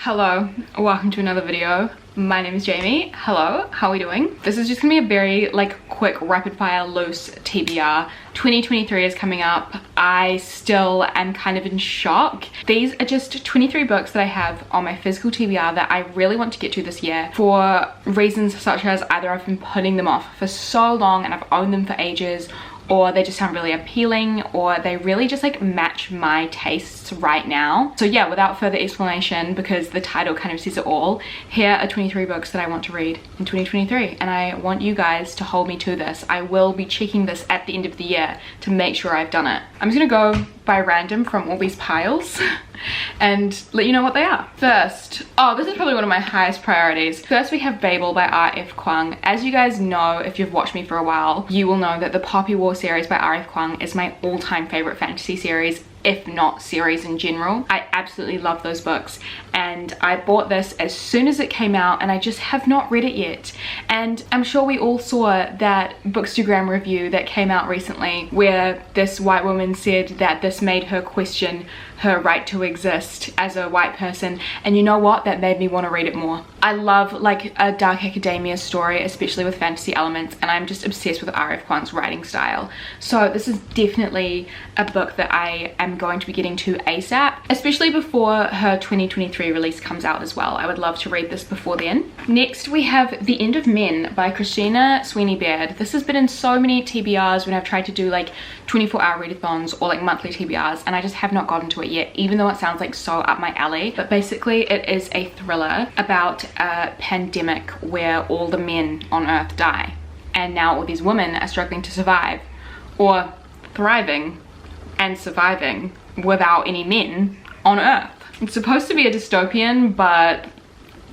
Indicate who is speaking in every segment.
Speaker 1: Hello, welcome to another video. My name is Jamie. Hello, how are we doing? This is just gonna be a very quick rapid fire loose TBR. 2023 is coming up. I still am kind of in shock. These are just 23 books that I have on my physical TBR that I really want to get to this year for reasons such as either I've been putting them off for so long and I've owned them for ages, or they just sound really appealing, or they really just match my tastes right now. So yeah, without further explanation, because the title kind of says it all, here are 23 books that I want to read in 2023, and I want you guys to hold me to this. I will be checking this at the end of the year to make sure I've done it. I'm just gonna go by random from all these piles and let you know what they are. First, oh, this is probably one of my highest priorities. First, we have Babel by R.F. Kuang. As you guys know, if you've watched me for a while, you will know that the Poppy War series by R.F. Kuang is my all-time favorite fantasy series, if not series in general. I absolutely love those books, and I bought this as soon as it came out and I just have not read it yet. And I'm sure we all saw that Bookstagram review that came out recently where this white woman said that this made her question her right to exist as a white person, and you know what, that made me want to read it more. I love a dark academia story, especially with fantasy elements, and I'm just obsessed with R.F. Kuang's writing style. So this is definitely a book that I am going to be getting to ASAP, especially before her 2023 release comes out as well. I would love to read this before then. Next, we have The End of Men by Christina Sweeney Baird. This has been in so many TBRs when I've tried to do 24-hour readathons or monthly TBRs, and I just have not gotten to it yet, even though it sounds so up my alley. But basically it is a thriller about a pandemic where all the men on earth die, and now all these women are struggling to survive, or thriving and surviving without any men on earth. It's supposed to be a dystopian, but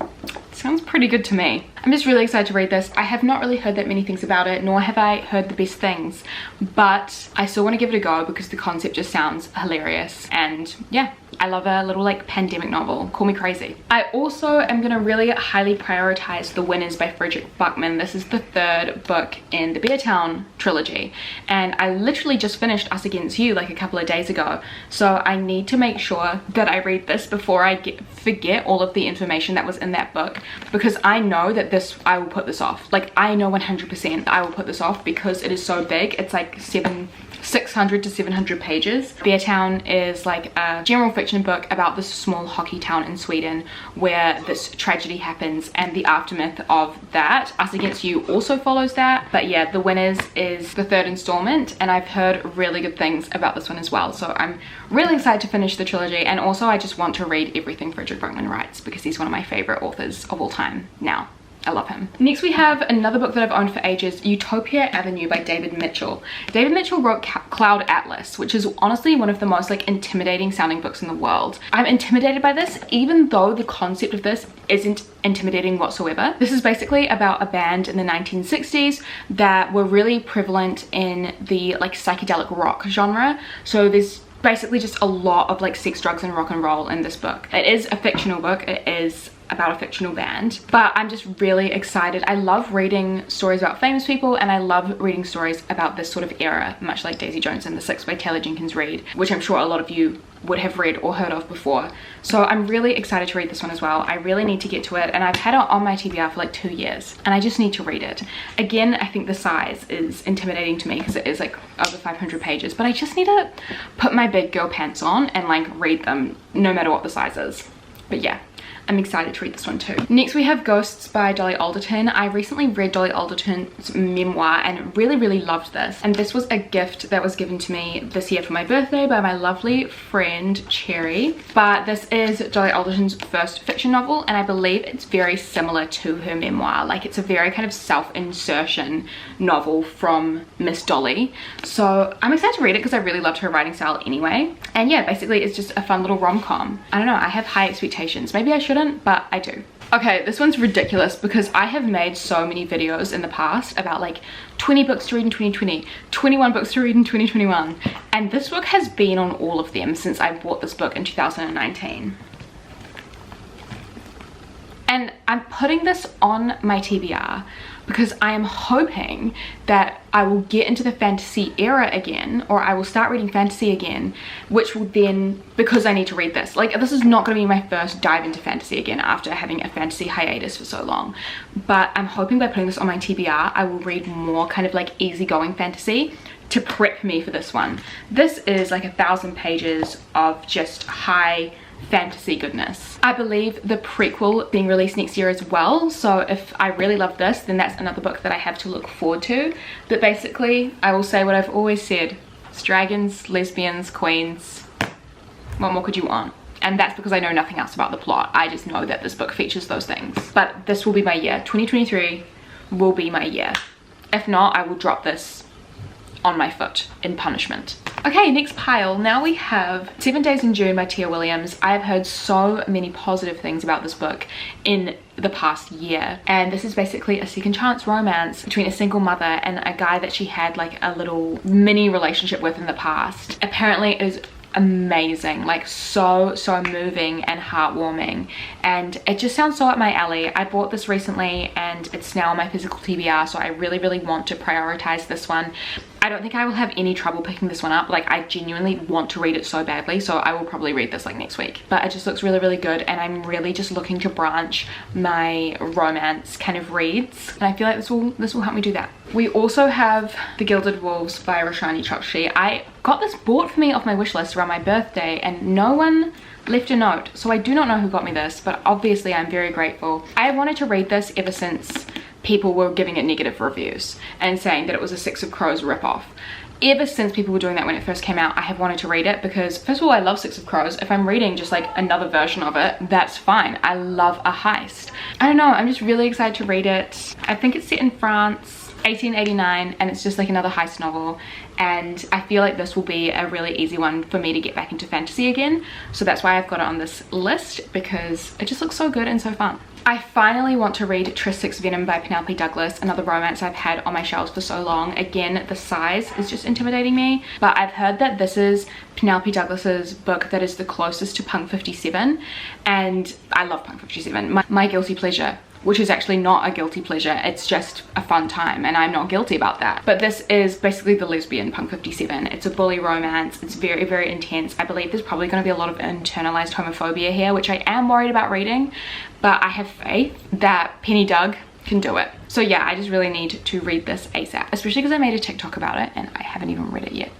Speaker 1: it sounds pretty good to me. I'm just really excited to read this. I have not really heard that many things about it, nor have I heard the best things, but I still want to give it a go because the concept just sounds hilarious. And yeah, I love a little pandemic novel. Call me crazy. I also am going to really highly prioritize The Winners by Frederick Buckman. This is the third book in the Beartown trilogy, and I literally just finished Us Against You a couple of days ago, so I need to make sure that I read this before I forget all of the information that was in that book, because I know that I will put this off. I know 100% I will put this off because it is so big. It's 600 to 700 pages. Beartown is a general fiction book about this small hockey town in Sweden where this tragedy happens and the aftermath of that. Us Against You also follows that, but yeah, The Winners is the third installment, and I've heard really good things about this one as well, so I'm really excited to finish the trilogy. And also I just want to read everything Frederick Buckman writes because he's one of my favorite authors of all time now. I love him. Next, we have another book that I've owned for ages, Utopia Avenue by David Mitchell. David Mitchell wrote Cloud Atlas, which is honestly one of the most intimidating sounding books in the world. I'm intimidated by this, even though the concept of this isn't intimidating whatsoever. This is basically about a band in the 1960s that were really prevalent in the psychedelic rock genre. So there's basically just a lot of sex, drugs and rock and roll in this book. It is a fictional book. It is about a fictional band, but I'm just really excited. I love reading stories about famous people, and I love reading stories about this sort of era, much like Daisy Jones and the Six by Taylor Jenkins Reid, which I'm sure a lot of you would have read or heard of before. So I'm really excited to read this one as well. I really need to get to it, and I've had it on my TBR for 2 years, and I just need to read it. Again, I think the size is intimidating to me because it is over 500 pages, but I just need to put my big girl pants on and read them no matter what the size is. But yeah, I'm excited to read this one too. Next, we have Ghosts by Dolly Alderton. I recently read Dolly Alderton's memoir and really loved this. And this was a gift that was given to me this year for my birthday by my lovely friend Cherry. But this is Dolly Alderton's first fiction novel, and I believe it's very similar to her memoir. It's a very kind of self-insertion novel from Miss Dolly. So I'm excited to read it because I really loved her writing style anyway. And yeah, basically it's just a fun little rom-com. I don't know, I have high expectations. Maybe I shouldn't, but I do. Okay, this one's ridiculous because I have made so many videos in the past about 20 books to read in 2020, 21 books to read in 2021, and this book has been on all of them since I bought this book in 2019. And I'm putting this on my TBR because I am hoping that I will get into the fantasy era again, or I will start reading fantasy again, which will then, because I need to read this. Like, this is not going to be my first dive into fantasy again after having a fantasy hiatus for so long. But I'm hoping by putting this on my TBR, I will read more kind of like easygoing fantasy to prep me for this one. This is like 1,000 pages of just high fantasy goodness. I believe the prequel being released next year as well, so if I really love this, then that's another book that I have to look forward to. But basically, I will say what I've always said: it's dragons, lesbians, queens. What more could you want? And that's because I know nothing else about the plot. I just know that this book features those things. But this will be my year. 2023 will be my year. If not, I will drop this on my foot in punishment. Okay, next pile. Now we have 7 Days in June by Tia Williams. I've heard so many positive things about this book in the past year, and this is basically a second chance romance between a single mother and a guy that she had like a little mini relationship with in the past. Apparently it is amazing, like so moving and heartwarming, and it just sounds so up my alley. I bought this recently and it's now on my physical TBR, so I really want to prioritize this one. I don't think I will have any trouble picking this one up. Like, I genuinely want to read it so badly, so I will probably read this like next week. But it just looks really good, and I'm really just looking to branch my romance kind of reads, and I feel like this will help me do that. We also have The Gilded Wolves by Roshani Chokshi. I got this bought for me off my wish list around my birthday, and no one left a note, so I do not know who got me this, but obviously I'm very grateful. I have wanted to read this ever since people were giving it negative reviews and saying that it was a Six of Crows ripoff. Ever since people were doing that when it first came out, I have wanted to read it because, first of all, I love Six of Crows. If I'm reading just like another version of it, that's fine. I love a heist. I don't know, I'm just really excited to read it. I think it's set in France, 1889, and it's just like another heist novel, and I feel like this will be a really easy one for me to get back into fantasy again, so that's why I've got it on this list, because it just looks so good and so fun. I finally want to read Tris Six Venom by Penelope Douglas, another romance I've had on my shelves for so long. Again, the size is just intimidating me, but I've heard that this is Penelope Douglas's book that is the closest to Punk 57, and I love Punk 57, my guilty pleasure, which is actually not a guilty pleasure, it's just a fun time, and I'm not guilty about that. But this is basically the lesbian Punk 57. It's a bully romance, it's very intense. I believe there's probably going to be a lot of internalized homophobia here, which I am worried about reading, but I have faith that Penny Doug can do it. So yeah, I just really need to read this ASAP, especially because I made a TikTok about it and I haven't even read it yet.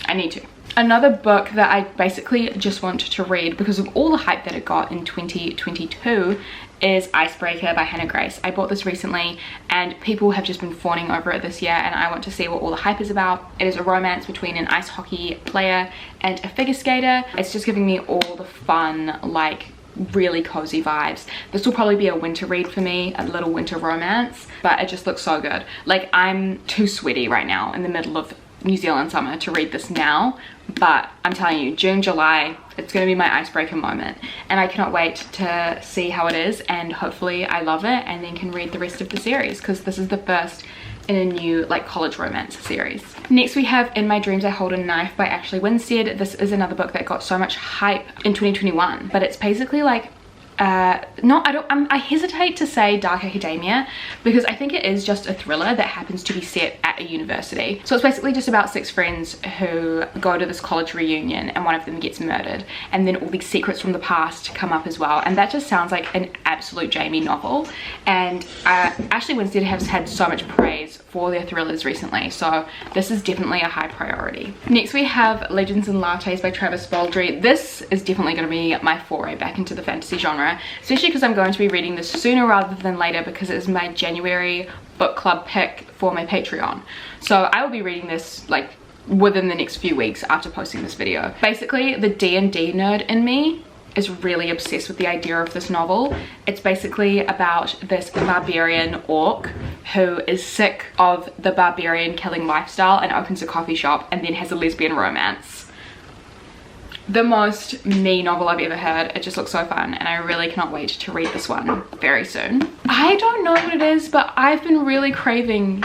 Speaker 1: I need to. Another book that I basically just want to read because of all the hype that it got in 2022 is Icebreaker by Hannah Grace. I bought this recently and people have just been fawning over it this year, and I want to see what all the hype is about. It is a romance between an ice hockey player and a figure skater. It's just giving me all the fun, like really cozy vibes. This will probably be a winter read for me, a little winter romance, but it just looks so good. Like, I'm too sweaty right now in the middle of New Zealand summer to read this now, but I'm telling you, June, July, it's going to be my icebreaker moment, and I cannot wait to see how it is, and hopefully I love it and then can read the rest of the series, because this is the first in a new like college romance series. Next we have In My Dreams I Hold a Knife by Ashley Winstead. This is another book that got so much hype in 2021, but it's basically like I hesitate to say dark academia because I think it is just a thriller that happens to be set at a university. So it's basically just about 6 friends who go to this college reunion and one of them gets murdered, and then all these secrets from the past come up as well, and that just sounds like an absolute Jamie novel. And Ashley Winstead has had so much praise for their thrillers recently, so this is definitely a high priority. Next we have Legends and Lattes by Travis Baldry. This is definitely going to be my foray back into the fantasy genre, especially because I'm going to be reading this sooner rather than later because it is my January book club pick for my Patreon. So I will be reading this like within the next few weeks after posting this video. Basically, the D&D nerd in me is really obsessed with the idea of this novel. It's basically about this barbarian orc who is sick of the barbarian killing lifestyle and opens a coffee shop and then has a lesbian romance. The most me novel I've ever heard. It just looks so fun, and I really cannot wait to read this one very soon. I don't know what it is, but I've been really craving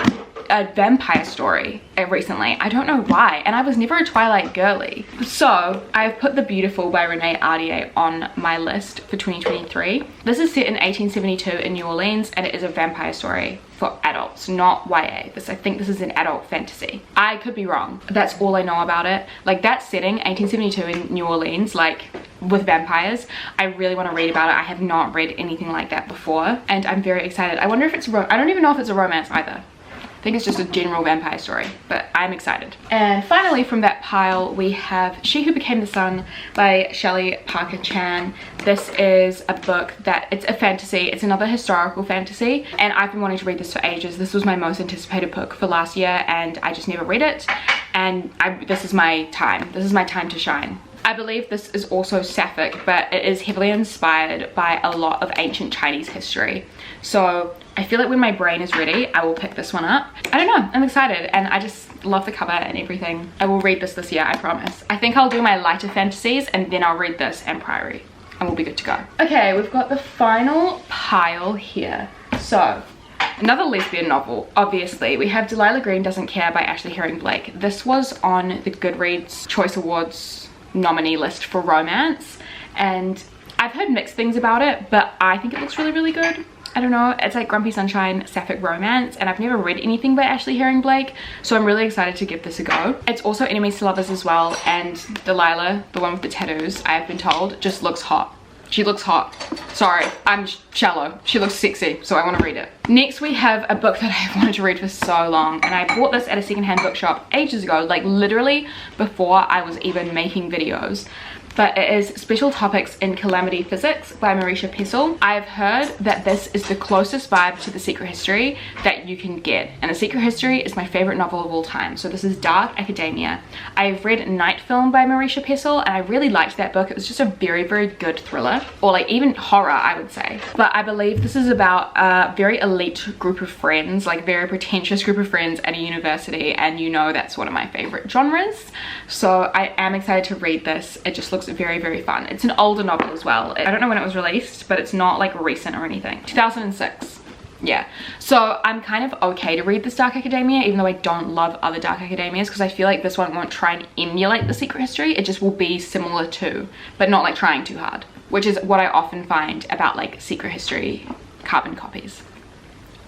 Speaker 1: a vampire story recently. I don't know why, and I was never a Twilight girly. So I've put The Beautiful by Renee Ahdieh on my list for 2023. This is set in 1872 in New Orleans, and it is a vampire story for adults, not YA. I think this is an adult fantasy. I could be wrong. That's all I know about it. Like, that setting, 1872 in New Orleans, like with vampires, I really want to read about it. I have not read anything like that before, and I'm very excited. I wonder if it's I don't even know if it's a romance either. I think it's just a general vampire story, but I'm excited. And finally, from that pile, we have She Who Became the Sun by Shelley Parker Chan. This is a book that, it's a fantasy. It's another historical fantasy, and I've been wanting to read this for ages. This was my most anticipated book for last year, and I just never read it. And this is my time. This is my time to shine. I believe this is also sapphic, but it is heavily inspired by a lot of ancient Chinese history. So I feel like when my brain is ready, I will pick this one up. I don't know, I'm excited, and I just love the cover and everything. I will read this year, I promise. I think I'll do my lighter fantasies, and then I'll read this and Priory, and we'll be good to go. Okay, we've got the final pile here. So, another lesbian novel, obviously. We have Delilah Green Doesn't Care by Ashley Herring Blake. This was on the Goodreads Choice Awards nominee list for romance, and I've heard mixed things about it, but I think it looks really, really good. I don't know, it's like Grumpy Sunshine sapphic romance, and I've never read anything by Ashley Herring Blake, so I'm really excited to give this a go. It's also enemies to lovers as well, and Delilah, the one with the tattoos, I've been told, just looks hot. She looks hot. Sorry, I'm shallow. She looks sexy, so I want to read it. Next, we have a book that I've wanted to read for so long, and I bought this at a secondhand bookshop ages ago, like literally before I was even making videos. But it is Special Topics in Calamity Physics by Marisha Pessl. I've heard that this is the closest vibe to The Secret History that you can get. And The Secret History is my favorite novel of all time. So this is dark academia. I've read Night Film by Marisha Pessl, and I really liked that book. It was just a very, very good thriller, or like even horror, I would say. But I believe this is about a very elite group of friends, like very pretentious group of friends at a university, and you know that's one of my favorite genres. So I am excited to read this. It just looks very, very fun. It's an older novel as well. I don't know when it was released, but it's not like recent or anything. 2006. Yeah, so I'm kind of okay to read this dark academia, even though I don't love other dark academias, because I feel like this one won't try and emulate The Secret History. It just will be similar to, but not like trying too hard, which is what I often find about like Secret History carbon copies.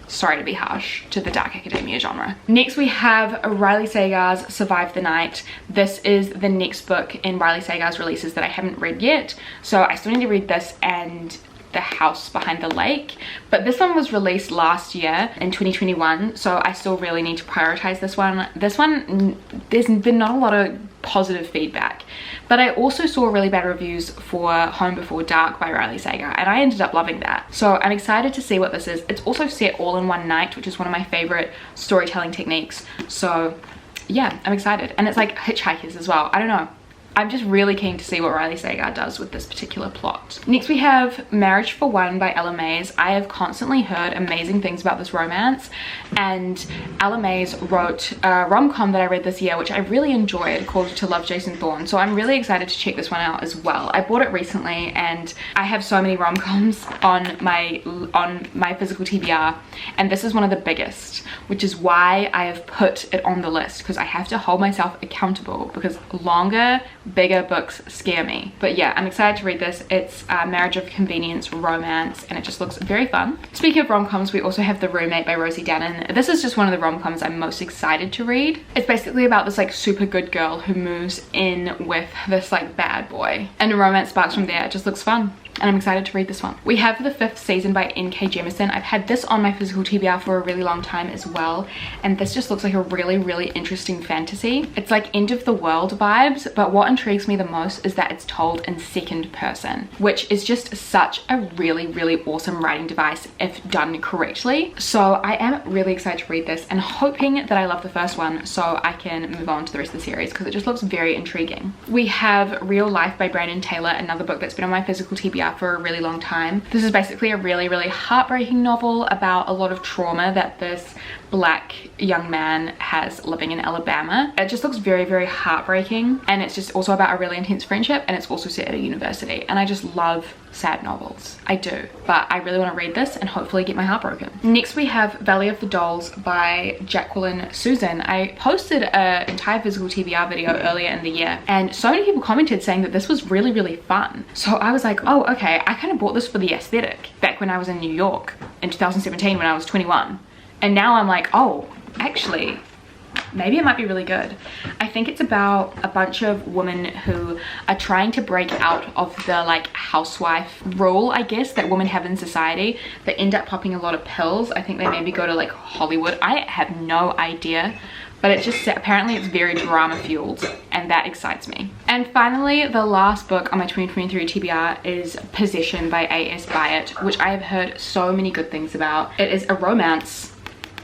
Speaker 1: Sorry to be harsh to the dark academia genre. Next, we have Riley Sagar's Survive the Night. This is the next book in Riley Sagar's releases that I haven't read yet, so I still need to read this and The House Behind the Lake. But this one was released last year in 2021, so I still really need to prioritize this one. This one, there's been not a lot of positive feedback, but I also saw really bad reviews for Home Before Dark by Riley Sagar, and I ended up loving that. So I'm excited to see what this is. It's also set all in one night, which is one of my favorite storytelling techniques. So yeah, I'm excited. And it's like hitchhikers as well. I don't know. I'm just really keen to see what Riley Sagar does with this particular plot. Next, we have Marriage for One by Ella Mays. I have constantly heard amazing things about this romance, and Ella Mays wrote a rom-com that I read this year, which I really enjoyed, called To Love Jason Thorne. So I'm really excited to check this one out as well. I bought it recently, and I have so many rom-coms on my physical TBR, and this is one of the biggest, which is why I have put it on the list, because I have to hold myself accountable, because longer, bigger books scare me. But yeah, I'm excited to read this. It's a marriage of convenience romance, and it just looks very fun. Speaking of rom-coms, we also have The Roommate by Rosie Dannon. This is just one of the rom-coms I'm most excited to read. It's basically about this like super good girl who moves in with this like bad boy, and the romance sparks from there. It just looks fun, and I'm excited to read this one. We have The Fifth Season by N.K. Jemisin. I've had this on my physical TBR for a really long time as well, and this just looks like a really, really interesting fantasy. It's like end of the world vibes, but what intrigues me the most is that it's told in second person, which is just such a really, really awesome writing device if done correctly. So I am really excited to read this, and hoping that I love the first one so I can move on to the rest of the series, because it just looks very intriguing. We have Real Life by Brandon Taylor, another book that's been on my physical TBR for a really long time. This is basically a really, really heartbreaking novel about a lot of trauma that this black young man has living in Alabama. It just looks very, very heartbreaking, and it's just also about a really intense friendship, and it's also set at a university, and I just love sad novels. I do, but I really want to read this and hopefully get my heart broken. Next we have Valley of the Dolls by Jacqueline Susan. I posted an entire physical TBR video earlier in the year, and so many people commented saying that this was really, really fun. So I was like, oh, okay, I kind of bought this for the aesthetic back when I was in New York in 2017 when I was 21. And now I'm like, oh, actually, maybe it might be really good. I think it's about a bunch of women who are trying to break out of the like housewife role, I guess, that women have in society. They end up popping a lot of pills. I think they maybe go to like Hollywood. I have no idea, but it's just, apparently it's very drama fueled, and that excites me. And finally, the last book on my 2023 TBR is Possession by A.S. Byatt, which I have heard so many good things about. It is a romance,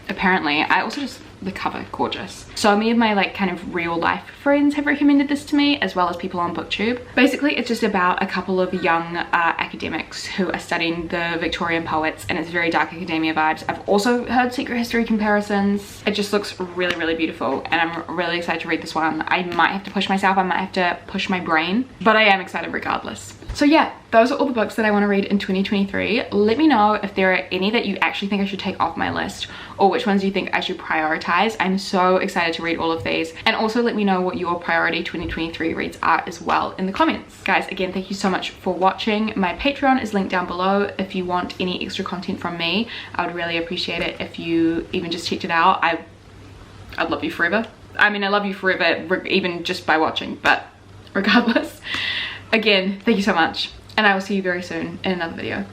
Speaker 1: apparently. I also just, the cover, gorgeous. So many of my like kind of real life friends have recommended this to me, as well as people on booktube. Basically it's just about a couple of young academics who are studying the Victorian poets, and it's very dark academia vibes. I've also heard secret history comparisons. It just looks really, really beautiful, and I'm really excited to read this one. I might have to push myself, I might have to push my brain, but I am excited regardless. So yeah, those are all the books that I want to read in 2023. Let me know if there are any that you actually think I should take off my list, or which ones you think I should prioritize. I'm so excited to read all of these. And also let me know what your priority 2023 reads are as well in the comments. Guys, again, thank you so much for watching. My Patreon is linked down below. If you want any extra content from me, I would really appreciate it if you even just checked it out. I'd love you forever. I mean, I love you forever, even just by watching, but regardless. Again, thank you so much, and I will see you very soon in another video.